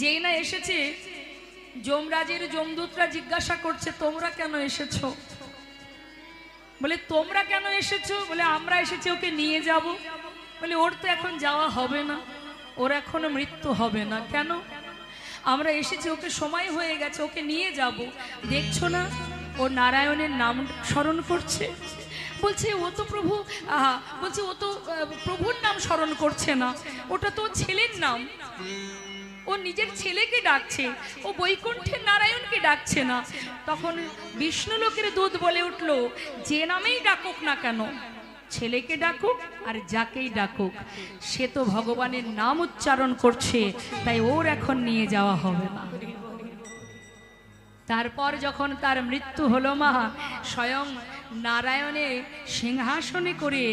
যেই না এসেছে, যমরাজের যমদূতরা জিজ্ঞাসা করছে তোমরা কেন এসেছো? বলে তোমরা কেন এসেছো? বলে আমরা এসেছি ওকে নিয়ে যাব। বলে ওর তো এখন যাওয়া হবে না, ওর এখনো মৃত্যু হবে না। কেন? আমরা এসেছি, ওকে সময় হয়ে গেছে, ওকে নিয়ে যাব। দেখছো না ও নারায়ণের নাম স্মরণ করছে। বলছে ও তো প্রভু, বলছে ও তো প্রভুর নাম স্মরণ করছে না, ওটা তো ছেলের নাম, ও নিজের ছেলেকে ডাকছে, ও বৈকুণ্ঠের নারায়ণকে ডাকছে না। তখন বিষ্ণু লোকের দূত বলে উঠল, যে নামেই ডাকুক না কেন, ছেলেকে ডাকুক আর যাকেই ডাকুক, সে তো ভগবানের নাম উচ্চারণ করছে, তাই ওর এখন নিয়ে যাওয়া হবে না। তারপর যখন তার মৃত্যু হলো মা, স্বয়ং নারায়ণের সিংহাসনে করে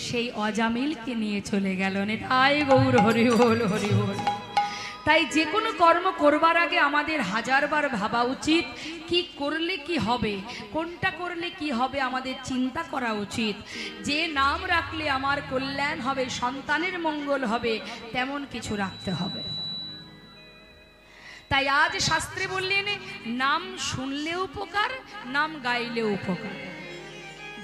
সেই অজামিলকে নিয়ে চলে গেল। তাই গৌর হরি বল, হরি বল। তাই যে কোনো কর্ম করবার আগে আমাদের হাজারবার ভাবা উচিত, কি করলে কি হবে, কোনটা করলে কি হবে, আমাদের চিন্তা করা উচিত। যে নাম রাখলে আমার কল্যাণ হবে, সন্তানের মঙ্গল হবে, তেমন কিছু রাখতে হবে। তাই আজ শাস্ত্রে বললেন, নাম শুনলেও উপকার, নাম গাইলেও উপকার।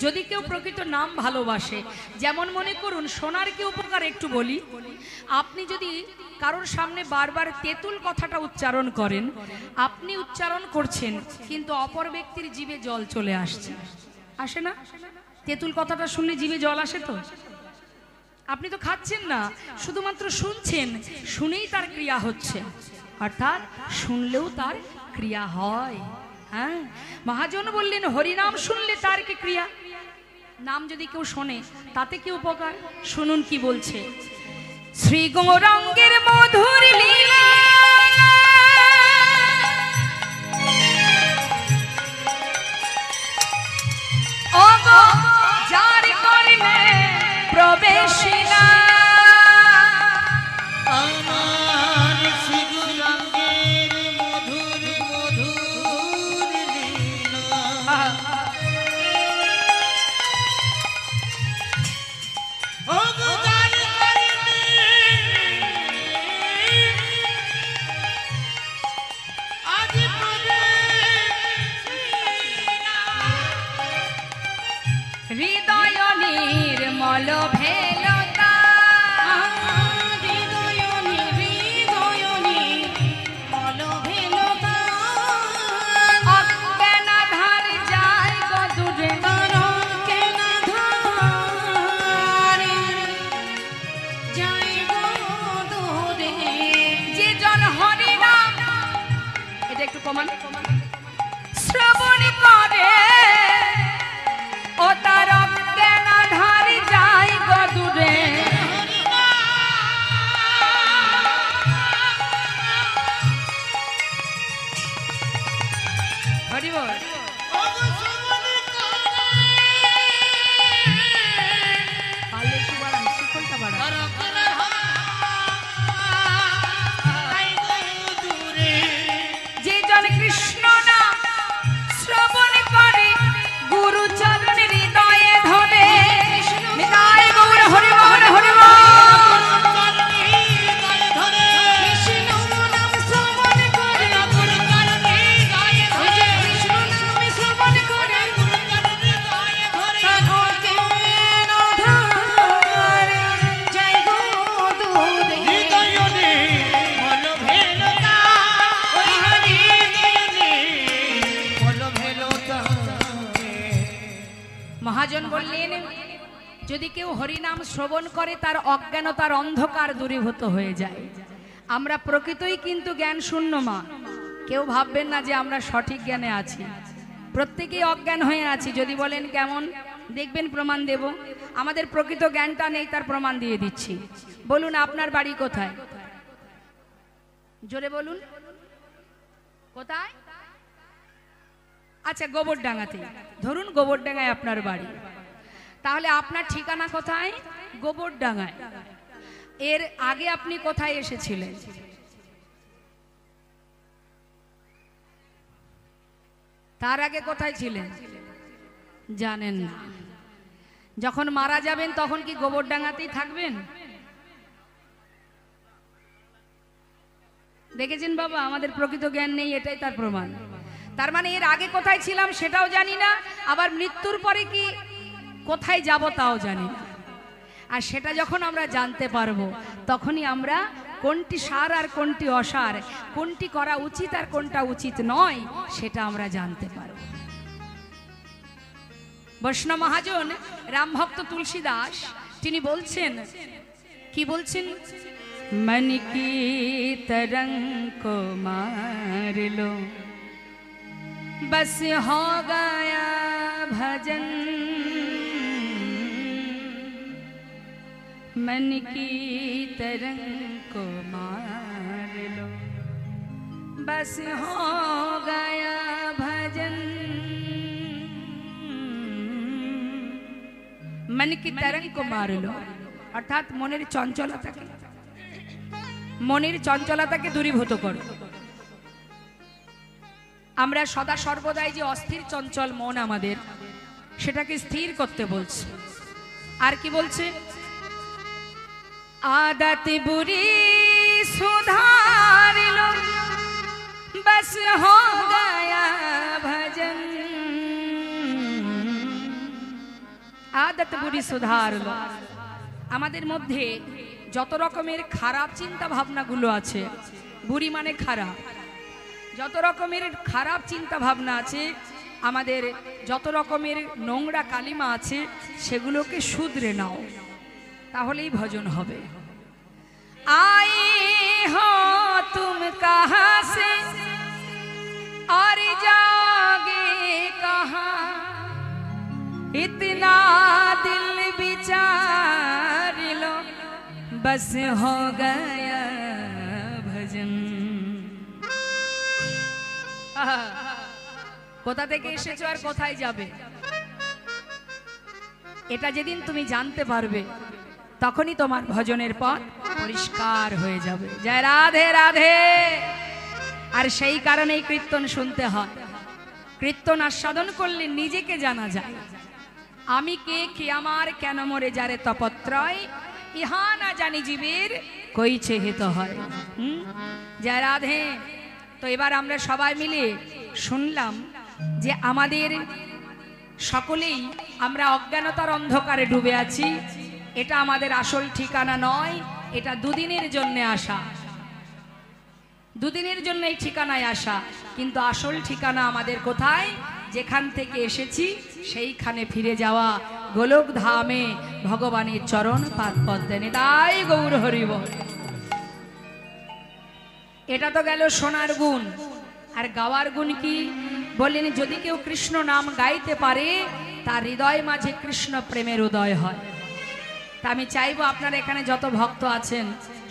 যদি কেউ প্রকৃত নাম ভালোবাসে, যেমন মনে করুন সোনার কি উপকার একটু বলি। আপনি যদি কারোর সামনে বারবার তেঁতুল কথাটা উচ্চারণ করেন, আপনি উচ্চারণ করছেন কিন্তু অপর ব্যক্তির জিভে জল চলে আসছে, আসে না? তেঁতুল কথাটা শুনলে জিভে জল আসে তো? আপনি তো খাচ্ছেন না, শুধুমাত্র শুনছেন, শুনেই তার ক্রিয়া হচ্ছে, অর্থাৎ শুনলেও তার ক্রিয়া হয়। হ্যাঁ, মহাজন বললেন হরিনাম শুনলে তার কি ক্রিয়া। নাম যদি কেউ শোনে তাতে কি উপকার, শুনুন কি বলছে। শ্রী গৌরাঙ্গের মধুর লীলা যার কর্মে প্রবেশ না আমার শিগুরাঙ্গের মধুর মধুর লীলা ও গো যার কর্মে আজ হৃদয় নির্মল ভেলতা অজ্ঞানাধার যায় গদূরে যে জন হরি নাম এটা একটু কমান শ্রবণ করে ও তার অজ্ঞানাধার যায় গদূরে হরি বল পারলে একটু বাড়ান শিকলটা বাড়ান যে জন কৃষ্ণ নাম শ্রবণ করে গুরু চরণ হৃদয়ে ধরে নিতাই গৌর হরি বল হরি বল মহাজন বললেন যদি কেউ হরিনাম শ্রবণ করে তার অজ্ঞানতার অন্ধকার দূরীভূত হয়ে যায়। আমরা প্রকৃতই কিন্তু জ্ঞান শূন্য মা, কেউ ভাববেন না যে আমরা সঠিক জ্ঞানে আছি, প্রত্যেকেই অজ্ঞান হয়ে আছি। যদি বলেন কেমন, দেখবেন প্রমাণ দেব। আমাদের প্রকৃত জ্ঞানটা নেই, তার প্রমাণ দিয়ে দিচ্ছি। বলুন আপনার বাড়ি কোথায়, জোরে বলুন কোথায়? আচ্ছা গোবরডাঙ্গাতে, ধরুন গোবরডাঙ্গায় আপনার বাড়ি, তাহলে আপনার ঠিকানা কোথায়? গোবরডাঙ্গায়। এর আগে আপনি কোথায় এসেছিলেন? তার আগে কোথায় ছিলেন জানেন না। যখন মারা যাবেন তখন কি গোবরডাঙ্গাতেই থাকবেন? দেখেছেন বাবা, আমাদের প্রকৃত জ্ঞান নেই, এটাই তার প্রমাণ। তার মানে এর আগে কোথায় ছিলাম সেটাও জানি না, আবার মৃত্যুর পরে কি কোথায় যাব তাও জানি না। আর সেটা যখন আমরা জানতে পারবো তখনই আমরা কোনটি সার আর কোনটি অসার, কোনটি করা উচিত আর কোনটা উচিত নয় সেটা আমরা জানতে পারব। বৈষ্ণব মহাজন রামভক্ত তুলসী দাস তিনি বলছেন, কি বলছেন? मन की तरंग को मार लो, बस हो गया भजन। मन की तरंग को मार लो, बस हो गया भजन। मन की तरंग को मार लो, अर्थात মনের চঞ্চলতাকে, মনের চঞ্চলতাকে দূরীভূত করো। আমরা সদা সর্বদাই যে অস্থির চঞ্চল মন আমাদের, সেটাকে স্থির করতে বলছে। আর কি বলছে? आदत बुरी सुधार लो, बस हो गया भजन। आदत बुरी सुधार लो, আমাদের মধ্যে যত রকমের খারাপ চিন্তা ভাবনাগুলো আছে, বুড়ি মানে খারাপ, যত রকমের খারাপ চিন্তা ভাবনা আছে, আমাদের যত রকমের নোংরা কালিমা আছে, সেগুলোকে শুধরে নাও, তাহলেই ভজন হবে। আয়ে হো তুম কাহা সে और जाओगे कहाँ, इतना दिल विचार लो, बस हो गया भजन। কোথা থেকে এসেছো আর কোথায় যাবে? এটা যেদিন তুমি জানতে পারবে তখনই তোমার ভজনের পথ পরিষ্কার হয়ে যাবে। জয় রাধে রাধে। আর সেই কারণেই কীর্তন শুনতে হয়। কীর্তন আস্বাদন করলে নিজেকে জানা যায়। আমি কে, কে আমার, কেন মরে যারে তপত্রয়, ইহা না জানি জীবের কইছে হিত হয়। জয় রাধে। তো এবার আমরা সবাই মিলে শুনলাম যে আমাদের সকলেই আমরা অজ্ঞানতার অন্ধকারে ডুবে আছি। এটা আমাদের আসল ঠিকানা নয়, এটা দুদিনের জন্য আসা, দুদিনের জন্য এই ঠিকানায় আসা। কিন্তু আসল ঠিকানা আমাদের কোথায়? যেখান থেকে এসেছি সেইখানে ফিরে যাওয়া, গোলক ধামে ভগবানের চরণ পাদ পদ্মে। তাই গৌর হরি বল। এটা তো গেল শোনার গুণ। আর গাওয়ার গুণ কি বললেন? যদি কেউ কৃষ্ণ নাম গাইতে পারে তার হৃদয় মাঝে কৃষ্ণ প্রেমের উদয় হয়। তা আমি চাইবো আপনারা এখানে যত ভক্ত আছেন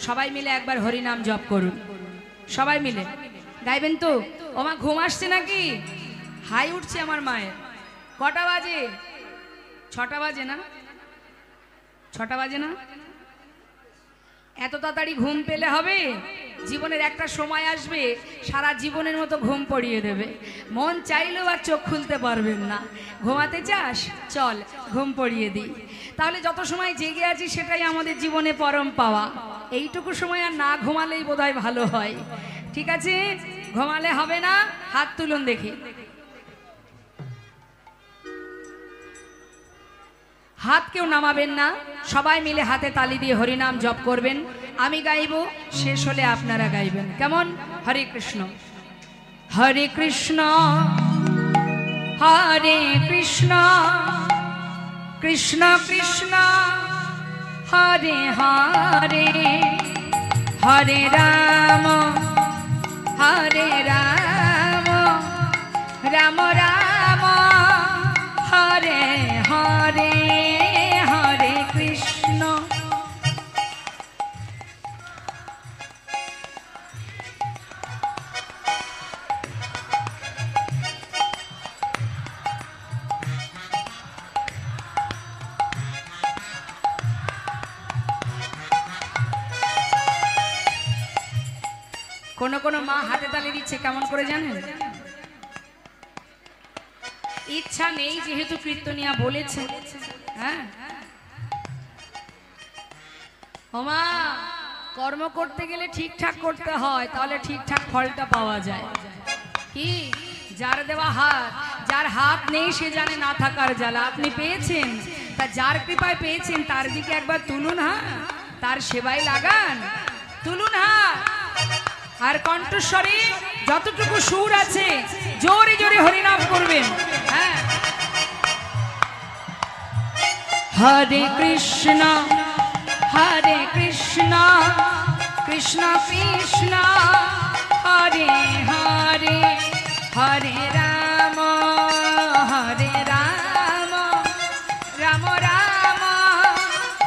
সবাই মিলে একবার হরিনাম জপ করুন। সবাই মিলে গাইবেন তো? ওমা ঘুম আসছে নাকি? হাই উঠছে আমার মায়ের। কটা বাজে? 6টা বাজে না? 6টা বাজে না? এত তাড়াতাড়ি ঘুম পেলে হবে? জীবনের একটা সময় আসবে সারা জীবনের মতো ঘুম পড়িয়ে দেবে, মন চাইলেও আর চোখ খুলতে পারবেন না। ঘুমাতে চাস? চল ঘুম পড়িয়ে দিই। তাহলে যত সময় জেগে আছি সেটাই আমাদের জীবনে পরম পাওয়া। এইটুকু সময় আর না ঘুমালেই বোধহয় ভালো হয়। ঠিক আছে? ঘুমালে হবে না। হাত তুলুন দেখি। হাত কেউ নামাবেন না, সবাই মিলে হাতে তালি দিয়ে হরিনাম জপ করবেন। আমি গাইব, শেষ হলে আপনারা গাইবেন। কেমন? হরে কৃষ্ণ হরে কৃষ্ণ হরে কৃষ্ণ কৃষ্ণ কৃষ্ণ হরে হরে হরে রাম রাম রাম হরে হরে হরে কৃষ্ণ। কোন কোন মা হাতে তালি দিচ্ছে, কেমন করে জানেন? ইচ্ছা নেই যেহেতু কীর্তনিয়া বলেছে। হ্যাঁ ওমা, কর্ম করতে গেলে ঠিকঠাক করতে হয়, তাহলে ঠিকঠাক ফলটা পাওয়া যায়। কি? যার দেওয়া হাত, যার হাত নেই সে জানে না থাকার জ্বালা। আপনি পেয়েছেন, তা যার কৃপায় পেয়েছেন তার দিকে একবার তুলুন হাত, তার সেবায় লাগান। তুলুন হাত। আর কণ্ঠস্বরে যতটুকু সুর আছে জোরে জোরে হরিনাম করবেন। হ্যাঁ, হরে কৃষ্ণ কৃষ্ণ কৃষ্ণ হরে হরে হরে রাম রাম রাম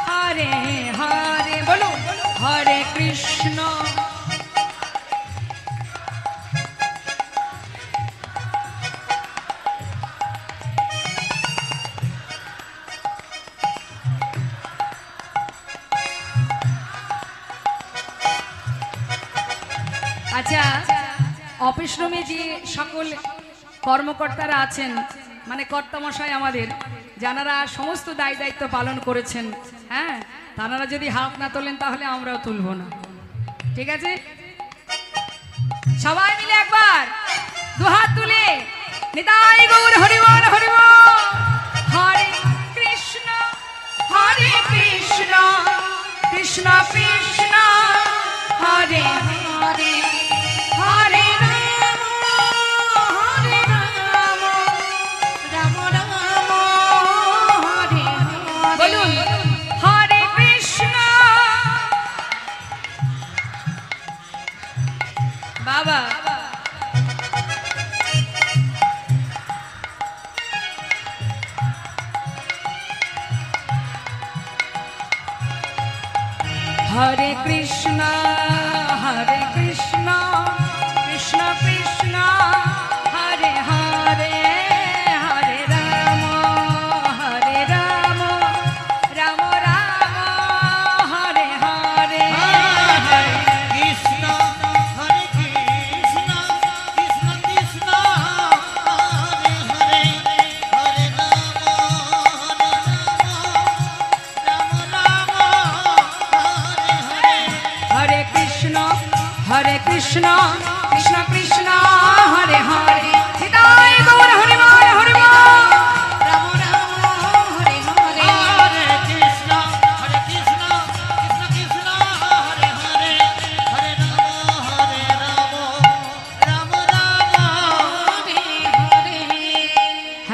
হরে হরে। বলুন হরে কৃষ্ণ। আচ্ছা, অফিস রুমে যে সকল কর্মকর্তারা আছেন, মানে কর্তামশাই আমাদের, যারা সমস্ত দায় দায়িত্ব পালন করেছেন, হ্যাঁ, তারা যদি হাত না তোলেন তাহলে আমরাও তুলব না। ঠিক আছে? সবাই মিলে একবার দুহাত তুলে নিতাই গৌর হরি বল হরি বল। হরে কৃষ্ণ কৃষ্ণ কৃষ্ণ হরে হরে হরে রাম রাম রাম হরে হরে। বলুন হরে কৃষ্ণ। বাবা হরে কৃষ্ণ কৃষ্ণ কৃষ্ণ হরে হরে হরে রাম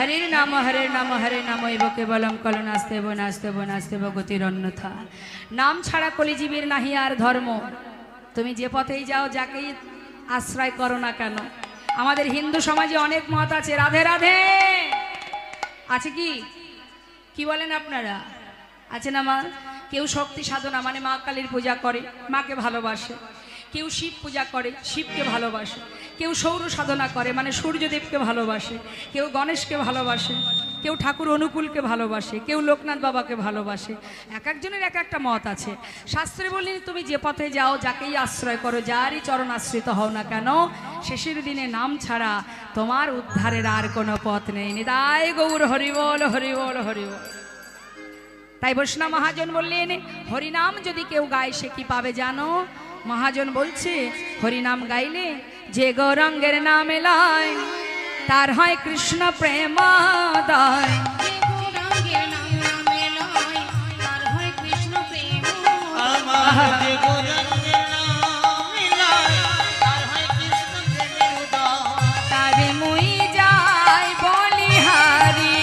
হরের নাম হরে নাম এব কেবলম কল নাস্তেব নাস্তেব নাস্তেব গতির অন্যথা। নাম ছাড়া কলিজীবীর নাহি আর ধর্ম। তুমি যে পথেই যাও, যাকেই আশ্রয় করো না কেন। আমাদের হিন্দু সমাজে অনেক মত আছে। রাধে রাধে আছে কি কি বলেন আপনারা? আছে না মা? কেউ শক্তি সাধনা মানে মা কালীর পূজা করে, মাকে ভালোবাসে। কেউ শিব পূজা করে, শিবকে ভালোবাসে। কেউ সৌর সাধনা করে মানে সূর্যদেবকে ভালোবাসে। কেউ গণেশকে ভালোবাসে, কেউ ঠাকুর অনুকূলকে ভালোবাসে, কেউ লোকনাথ বাবাকে ভালোবাসে। এক একজনের এক একটা মত আছে। শাস্ত্রে বললেন তুমি যে পথে যাও, যাকেই আশ্রয় করো, যারই চরণ আশ্রিত হও না কেন, শেষের দিনে নাম ছাড়া তোমার উদ্ধারের আর কোনো পথ নেই। নিতাই গৌর হরিবল হরিবল হরিবল। তাই বৈষ্ণব মহাজন বললেন হরিনাম যদি কেউ গায় সে কি পাবে জানো? মহাজন বলছে হরিনাম গাইলে যে গৌরাঙ্গের নাম লয় তার হয় কৃষ্ণ প্রেমোদয়। আমার যে গৌরাঙ্গের নাম লয় তার হয় কৃষ্ণ প্রেমের উদয়। তারে মুই যাই বলিহারি,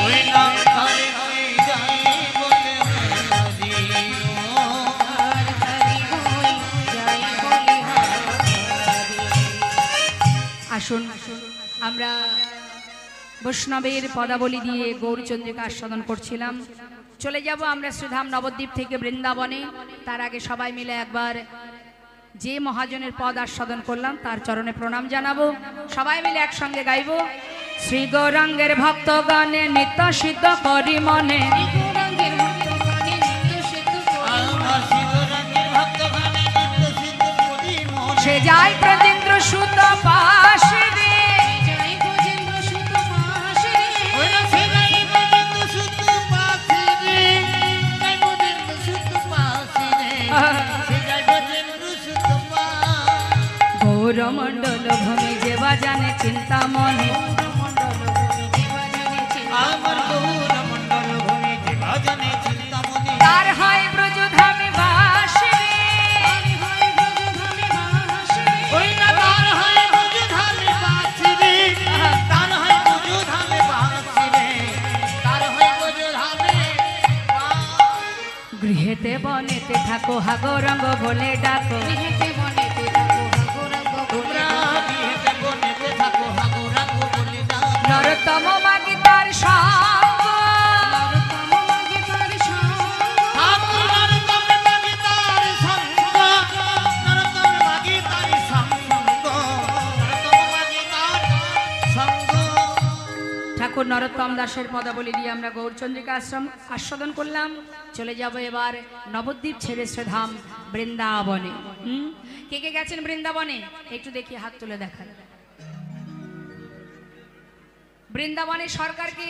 ওই নাম ধরে হয়ে যায় বলে হরি ও। আসুন আমরা বৈষ্ণবের পদাবলী দিয়ে গৌরচন্দ্রিকা আস্বাদন করছিলাম। চলে যাব আমরা শ্রীধাম নবদ্বীপ থেকে বৃন্দাবনে। তার আগে সবাই মিলে একবার যে মহাজনের পদ আস্বাদন করলাম তার চরণে প্রণাম জানাবো। সবাই মিলে একসঙ্গে গাইব। শ্রী গৌরাঙ্গের ভক্তগণে নিত্য সিদ্ধ করি মনে, আমার শিবরাঙ্গের ভক্তগণে নিত্য সিদ্ধ করি মনে। সে যায় ব্রজেন্দ্র সুত পাশে রে। ওই না সে যাই ব্রজেন্দ্র সুত পাশে রে, যাই ব্রজেন্দ্র সুত পাশে রে, সে যাই ব্রজেন্দ্র সুত পাশে। গৌরমণ্ডল ভূমি যেবা জানে চিন্তা মনে, আমার গৌরমণ্ডল ভূমি যে ভজনে চিন্তামণি। তার হয় ব্রজধামে বাস রে। ওই না তার হয় ব্রজধামে বাসি রে, তার হয় ব্রজধামে বাসি রে, তার হয় ব্রজধামে বাস। গৃহেতে বনেতে থাকো হা গৌরাঙ্গ বলে ডাকো, তোমরা বিহেতে বনেতে থাকো হা গৌরাঙ্গ বলে দাও। নরতম মাগি তার সঙ্গ। ঠাকুর নরতমে মাগি তার সঙ্গ, নরতমে মাগি তার সঙ্গ, নরতমে মাগি তার সঙ্গ। ঠাকুর নরোত্তম দাসের পদাবলী দিয়ে আমরা গৌরচন্দ্রিকা আশ্রম আস্বাদন করলাম। চলে যাব এবার নবদ্বীপ ছেড়ে শ্রীধাম বৃন্দাবনে। কে কে গেছেন বৃন্দাবনে একটু দেখি হাত তুলে দেখান। বৃন্দাবনের সরকারকে